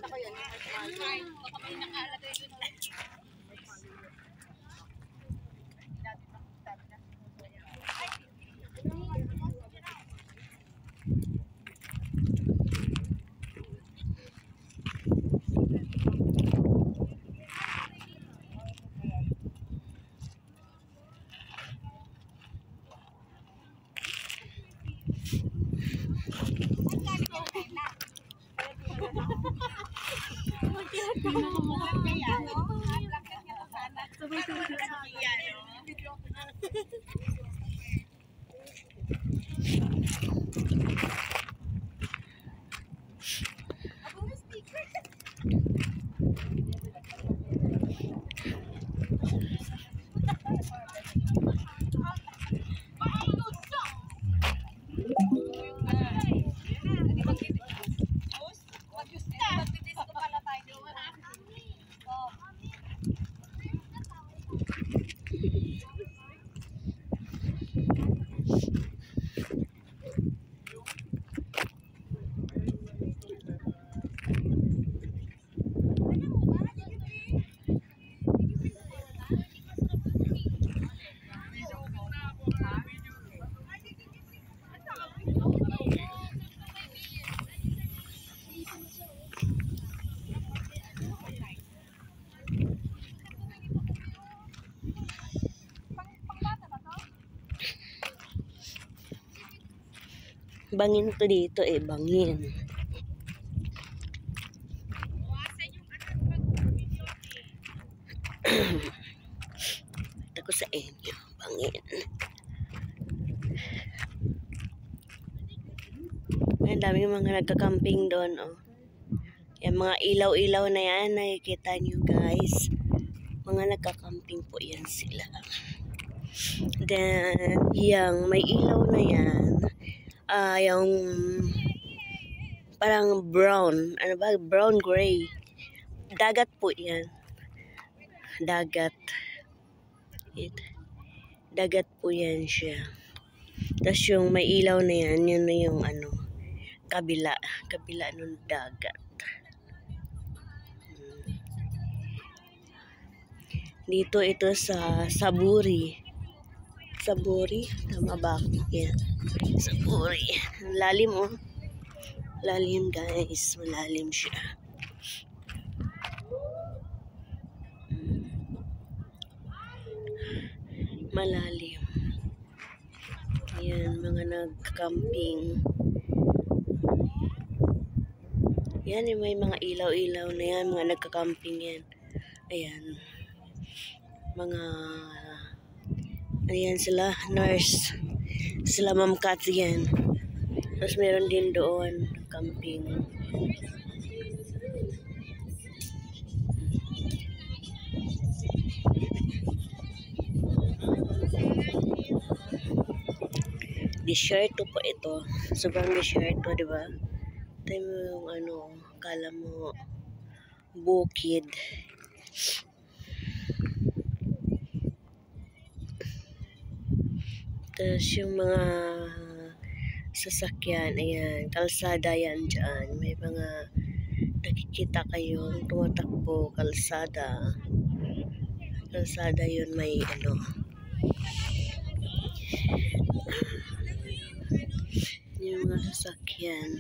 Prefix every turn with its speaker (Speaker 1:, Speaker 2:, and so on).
Speaker 1: Ako yan. Baka may nakalagay doon.
Speaker 2: Bangin to dito bangin. Ito ko sa inyo, bangin. Ang daming mga nagka-camping doon, oh. Yung mga ilaw-ilaw na yan, nakikita nyo guys. Mga nagka-camping po yan sila. Then, yung may ilaw na yan, yung parang brown, ano ba, brown gray. Dagat po yan. Dagat. Dagat po yan siya. Tapos yung may ilaw na yan, yun na yung ano, kabila ng dagat. Dito ito sa Saburi. Saburi, tama ba? Yan. Saburi. Lalim oh. Lalim guys, malalim siya. Malalim. Yan, mga nag-camping. Yan, may mga ilaw-ilaw na yan, mga nagka-camping yan. Ayan. Ayan sila, nurse. Sila Ma'am Kat yan. Tapos meron din doon, camping. Desierto po ito. Sobrang desierto, di ba? Ito yung ano, kala mo bukid. Tapos yung mga sasakyan, ayan, kalsada yan dyan. May mga nakikita kayong tumatakbo, kalsada. Kalsada yun, may ano. Yung mga sasakyan.